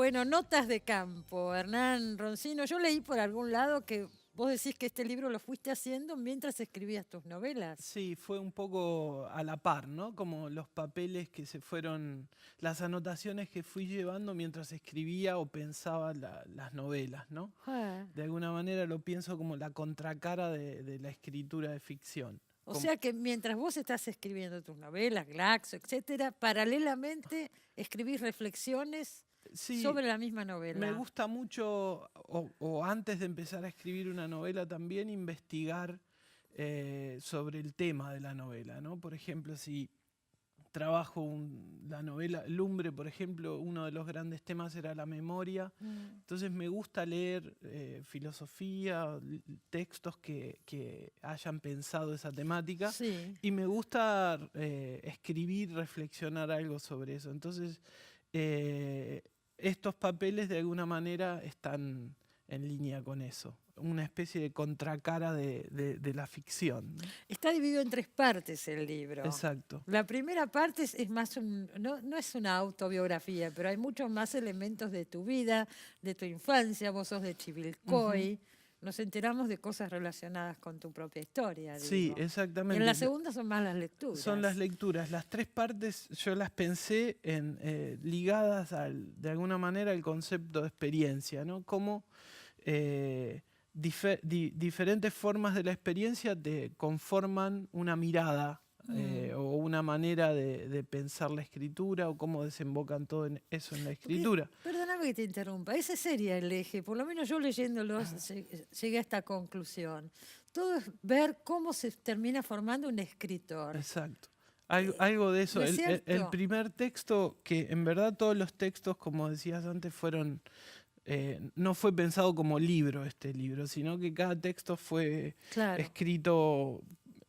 Bueno, notas de campo, Hernán Roncino. Yo leí por algún lado que vos decís que este libro lo fuiste haciendo mientras escribías tus novelas. Sí, fue un poco a la par, ¿no? Como los papeles que se fueron, las anotaciones que fui llevando mientras escribía o pensaba las novelas, ¿no? Ah, De alguna manera lo pienso como la contracara de la escritura de ficción. o sea que mientras vos estás escribiendo tus novelas, Glaxo, etcétera, paralelamente escribís reflexiones Sí, sobre la misma me novela. gusta mucho, o antes de empezar a escribir una novela también, investigar sobre el tema de la novela, ¿no? Por ejemplo, si trabajo la novela Lumbre, por ejemplo, uno de los grandes temas era la memoria. Mm. Entonces me gusta leer filosofía, textos que hayan pensado esa temática Sí. y me gusta escribir, reflexionar algo sobre eso. Entonces eh, estos papeles de alguna manera están en línea con eso, una especie de contracara de la ficción, ¿no? Está dividido en tres partes el libro. Exacto. La primera parte es más no es una autobiografía, pero hay muchos más elementos de tu vida, de tu infancia. Vos sos de Ujú. Chivilcoy. Nos enteramos de cosas relacionadas con tu propia historia, Sí, digo. Y en la exactamente. segunda son más las Son las lecturas. lecturas. Las tres partes yo las pensé ligadas de alguna manera al concepto de experiencia, ¿no? Cómo eh, diferentes formas de la experiencia te conforman una mirada Mm. o una manera de pensar la escritura o cómo desembocan todo en eso en la Porque, escritura. perdóname que te interrumpa, ese sería el eje, por lo menos yo leyéndolos llegué a esta conclusión. Todo es ver cómo se termina formando un escritor. Exacto. Algo de ¿No eso. es El cierto? primer texto, que en verdad todos los textos, como decías antes, fueron no fue pensado como libro este libro, sino que cada texto fue Claro. escrito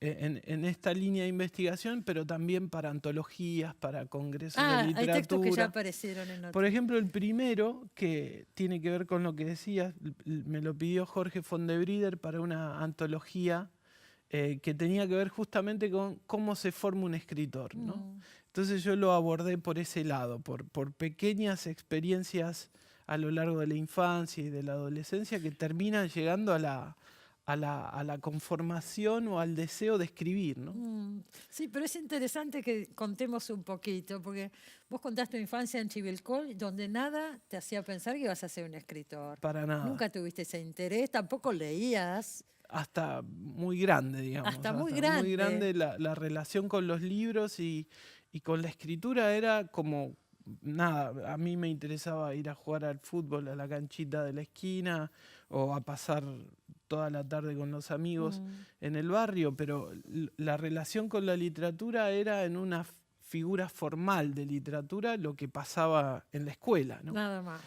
en esta línea de investigación, pero también para antologías, para congresos de Ah, hay textos que ya literatura. aparecieron en Por otro. ejemplo, el primero, que tiene que ver con lo que decías, me lo pidió Jorge Fondebrider para una antología que tenía que ver justamente con cómo se forma un escritor, ¿no? Mm. Entonces yo lo abordé por ese lado, por pequeñas experiencias a lo largo de la infancia y de la adolescencia que terminan llegando a la conformación o al deseo de escribir, ¿no? Mm. Sí, pero es interesante que contemos un poquito, porque vos contaste tu infancia en Chivilcoy, donde nada te hacía pensar que ibas a ser un escritor. Para nada. Nunca tuviste ese interés, tampoco leías, Hasta muy grande, digamos, hasta muy hasta muy grande. grande la relación con los libros y con la escritura era como, nada, a mí me interesaba ir a jugar al fútbol a la canchita de la esquina o a pasar toda la tarde con los amigos Mm. en el barrio, pero la relación con la literatura era en una figura formal de literatura lo que pasaba en la escuela, ¿no? Nada más.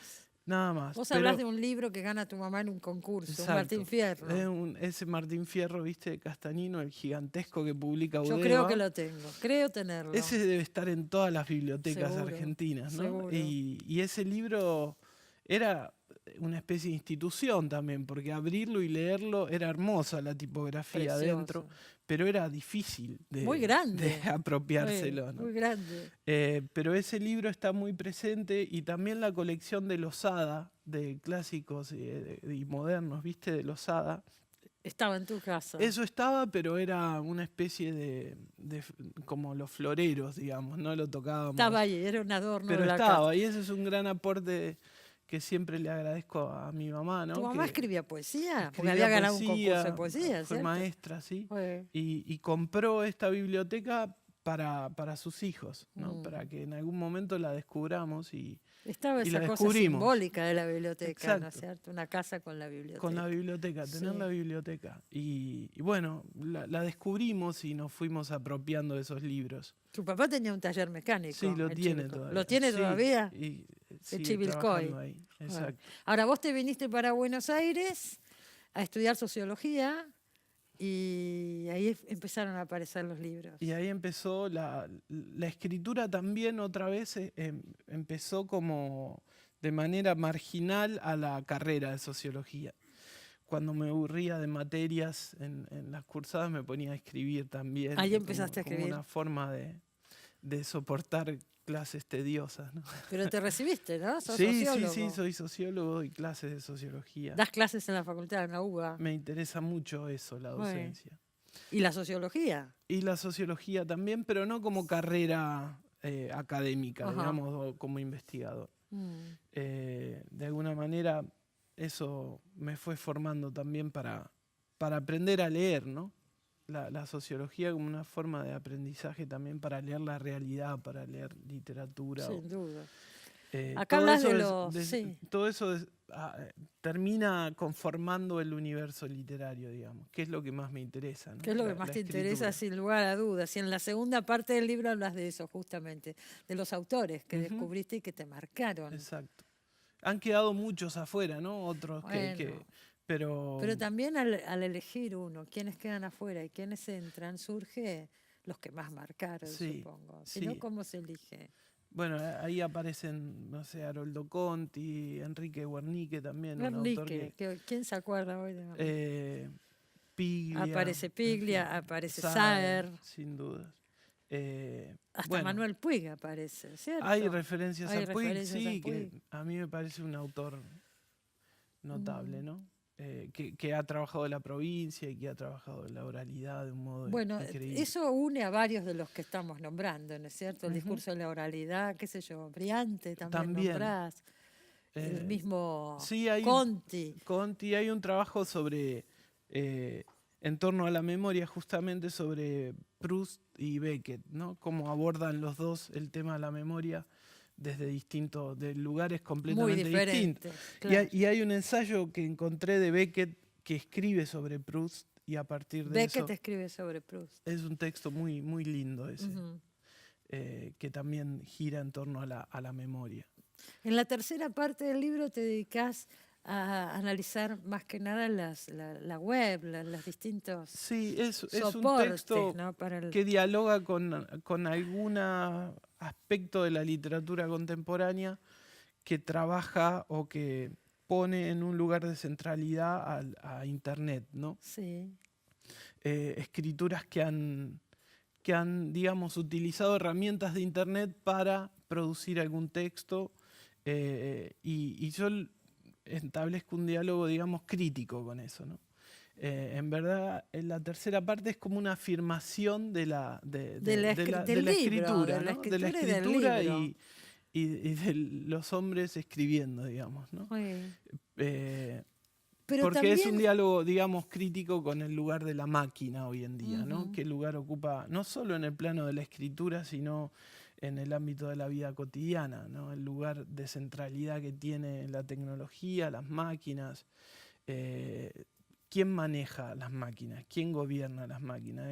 Nada más, Vos hablás pero de un libro que gana tu mamá en un concurso, un Martín exacto. Fierro. Ese Martín Fierro, viste, de Castanino, el gigantesco que publica Yo creo que Udeva. lo tengo, creo tenerlo. Ese debe estar en todas las bibliotecas Seguro, argentinas, ¿no? seguro. Y ese libro era una especie de institución también, porque abrirlo y leerlo era hermosa la tipografía adentro, Precioso. pero era difícil Muy de grande. apropiárselo, ¿no? Muy grande. Pero ese libro está muy presente y también la colección de Losada, de clásicos y modernos, ¿viste? De Losada. Estaba en tu casa. Eso estaba, pero era una especie como los floreros, digamos, no lo Estaba tocábamos, ahí, era un adorno pero de la casa. estaba, y ese es un gran aporte que siempre le agradezco a mi mamá, ¿Tu ¿no? mamá Que escribía poesía? Porque escribía había ganado un concurso de poesía, poesía, fue ¿cierto? maestra, ¿sí? Fue. Y compró esta biblioteca para sus hijos, ¿no? Para Mm. que en algún momento la descubramos Estaba y la esa cosa descubrimos. simbólica de la biblioteca, ¿no es Exacto. cierto? Una casa con la Con la biblioteca. biblioteca, tener la Sí. biblioteca. Y bueno, la descubrimos y nos fuimos apropiando de esos libros. Tu papá tenía un taller Sí, mecánico lo en tiene Chivilcoy. ¿Lo todavía. tiene Sí, todavía? y En sigue Chivilcoy. trabajando ahí. Bueno. Exacto. Ahora vos te viniste para Buenos Aires a estudiar sociología y ahí empezaron a aparecer los libros. Y ahí empezó la escritura también otra vez, empezó como de manera marginal a la carrera de sociología. Cuando me aburría de materias en las cursadas me ponía a escribir Ahí también, empezaste a como escribir. una forma de soportar clases tediosas, ¿no? Pero te recibiste, ¿no? Sos Sí, sociólogo. soy sociólogo, doy clases de sociología. Das clases en la facultad, en la UBA. Me interesa mucho eso, la Bueno. docencia. ¿Y la sociología? Y la sociología también, pero no como carrera académica, Ajá. digamos, o como investigador. Mm. De alguna manera eso me fue formando también para aprender a leer, ¿no? La sociología como una forma de aprendizaje también para leer la realidad, para leer literatura. Sin duda. todo Acá hablas eso de los... sí. todo eso termina conformando el universo literario, digamos, que es lo que más me interesa, ¿no? ¿Qué es lo que más te interesa, sin lugar a dudas? Y en la segunda parte del libro hablas de eso, justamente, de los autores que descubriste y que te marcaron. Exacto. Han quedado muchos afuera, ¿no? Otros Bueno, pero también al elegir uno, quienes quedan afuera y quienes entran, surge los que más marcaron, sí, supongo. Si sí. no, ¿cómo se elige? Bueno, ahí aparecen, no sé, Haroldo Conti, Enrique Guernique también, un autor ¿quién se acuerda hoy de Piglia. Aparece Piglia, en fin, aparece Saer, Saer. sin dudas. Hasta Manuel Puig aparece, ¿cierto? Hay referencias a Puig, sí, a Puig. que a mí me parece un autor notable, ¿no? Que ha trabajado en la provincia y que ha trabajado en la oralidad de un modo increíble. Eso une a varios de los que estamos nombrando, ¿no es cierto? El discurso de la oralidad, qué sé yo, Briante también. Nombrás, el mismo Conti. Conti, hay un trabajo sobre, en torno a la memoria, justamente sobre Proust y Beckett, ¿no? Cómo abordan los dos el tema de la memoria desde de lugares completamente distintos. Claro. Y hay un ensayo que encontré de Beckett que escribe sobre Proust y a partir de eso... Beckett escribe sobre Proust. Es un texto muy, muy lindo ese, que también gira en torno a la memoria. En la tercera parte del libro te dedicas a analizar más que nada la web, los distintos soportes, es un texto, ¿no? que dialoga con algún aspecto de la literatura contemporánea que trabaja o que pone en un lugar de centralidad a Internet, ¿no? Sí. Escrituras que han, digamos, utilizado herramientas de Internet para producir algún texto, y yo establezco un diálogo, digamos, crítico con eso, ¿no? En verdad, en la tercera parte es como una afirmación de la escritura, ¿no? De la escritura y de los hombres escribiendo, digamos, ¿no? Porque también es un diálogo, digamos, crítico con el lugar de la máquina hoy en día, ¿no? ¿Qué lugar ocupa, no solo en el plano de la escritura, sino en el ámbito de la vida cotidiana, ¿no? El lugar de centralidad que tiene la tecnología, las máquinas. ¿Quién maneja las máquinas? ¿Quién gobierna las máquinas?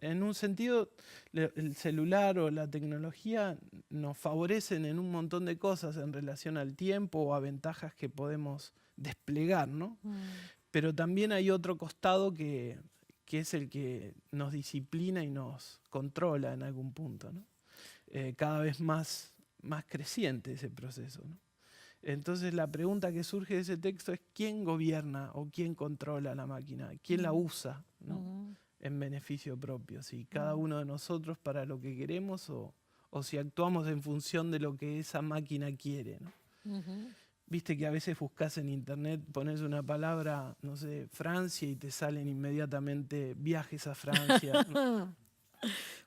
En un sentido, el celular o la tecnología nos favorecen en un montón de cosas en relación al tiempo o a ventajas que podemos desplegar, ¿no? Pero también hay otro costado que es el que nos disciplina y nos controla en algún punto, ¿no? Cada vez más creciente ese proceso, ¿no? Entonces la pregunta que surge de ese texto es ¿quién gobierna o quién controla la máquina? ¿Quién la usa, ¿no? En beneficio propio? Si cada uno de nosotros para lo que queremos o si actuamos en función de lo que esa máquina quiere, ¿no? Viste que a veces buscas en internet, pones una palabra, no sé, Francia, y te salen inmediatamente viajes a Francia, ¿no?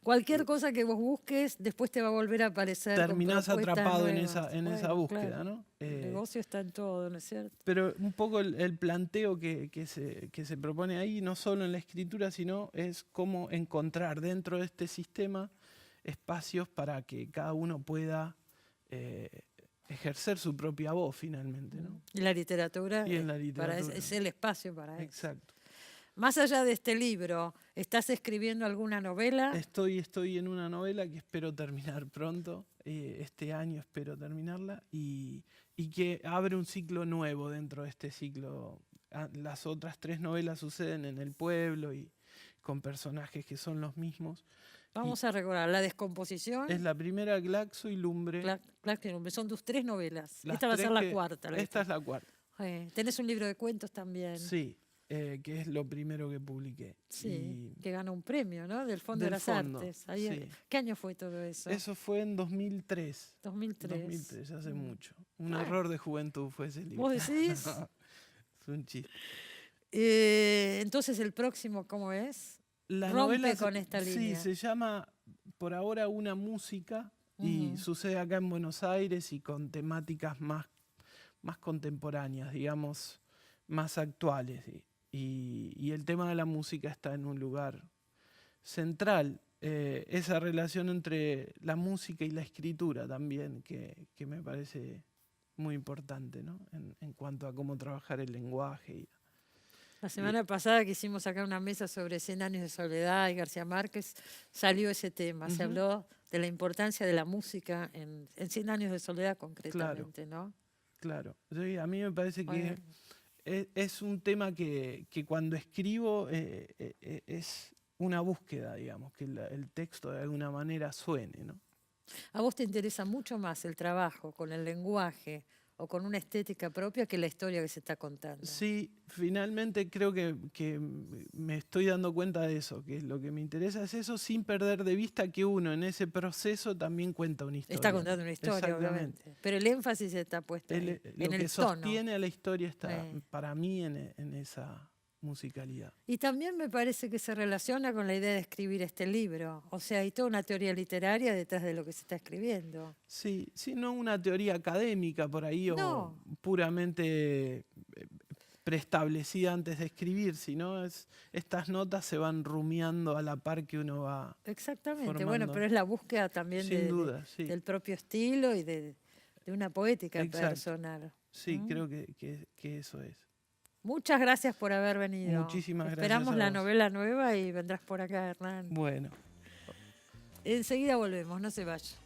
Cualquier cosa que vos busques, después te va a volver a aparecer. Terminás atrapado en esa búsqueda, claro, ¿no? El negocio está en todo, ¿no es cierto? Pero un poco el planteo que se propone ahí, no solo en la escritura, sino es cómo encontrar dentro de este sistema espacios para que cada uno pueda ejercer su propia voz finalmente, ¿no? Y la literatura, es el espacio para eso. Exacto. Más allá de este libro, ¿estás escribiendo alguna novela? Estoy en una novela que espero terminar pronto, este año espero terminarla, y que abre un ciclo nuevo dentro de este ciclo. Las otras 3 novelas suceden en el pueblo y con personajes que son los mismos. Vamos a recordar, La descomposición. Es la primera, Glaxo y Lumbre. Glaxo y Lumbre, son tus 3 novelas. Esta va a ser la cuarta. Esta es la cuarta. ¿Tenés un libro de cuentos también? Sí. que es lo primero que publiqué. Sí, que ganó un premio, ¿no? Del Fondo de Del las fondo, Artes. Ahí, sí. ¿qué año fue todo eso? Eso fue en 2003. 2003. 2003, hace mucho. Un Bueno. error de juventud fue ese libro. ¿Vos decís? Es un chiste. Entonces, ¿el próximo cómo es? La Rompe novela con esta línea. Sí, se llama por ahora Una música y Ujú. sucede acá en Buenos Aires y con temáticas más contemporáneas, digamos, más actuales. Y el tema de la música está en un lugar central. Esa relación entre la música y la escritura también, que me parece muy importante, ¿no? En cuanto a cómo trabajar el lenguaje. La semana pasada que hicimos acá una mesa sobre 100 años de soledad y García Márquez, salió ese tema. Se habló de la importancia de la música en 100 años de soledad concretamente, ¿no? Claro. Sí, a mí me parece Bueno. que es un tema que cuando escribo es una búsqueda, digamos, que el texto de alguna manera suene, ¿no? ¿A vos te interesa mucho más el trabajo con el lenguaje o con una estética propia que la historia que se está contando? Sí, finalmente creo que me estoy dando cuenta de eso, que lo que me interesa es eso sin perder de vista que uno en ese proceso también cuenta una historia. Está contando una historia, obviamente. Pero el énfasis está puesto ahí, Lo en que el tono. sostiene a la historia está para mí en esa musicalidad. Y también me parece que se relaciona con la idea de escribir este libro. O sea, hay toda una teoría literaria detrás de lo que se está escribiendo. Sí, no una teoría académica por ahí No. o puramente preestablecida antes de escribir, sino estas notas se van rumiando a la par que uno va. Exactamente, formando. bueno, pero es la búsqueda también Sin duda, sí. del propio estilo y de una poética Exacto. personal. Sí, creo que eso es. Muchas gracias por haber venido. Muchísimas gracias. Esperamos a la vos. novela nueva y vendrás por acá, Hernán. Bueno. Enseguida volvemos, no se vaya.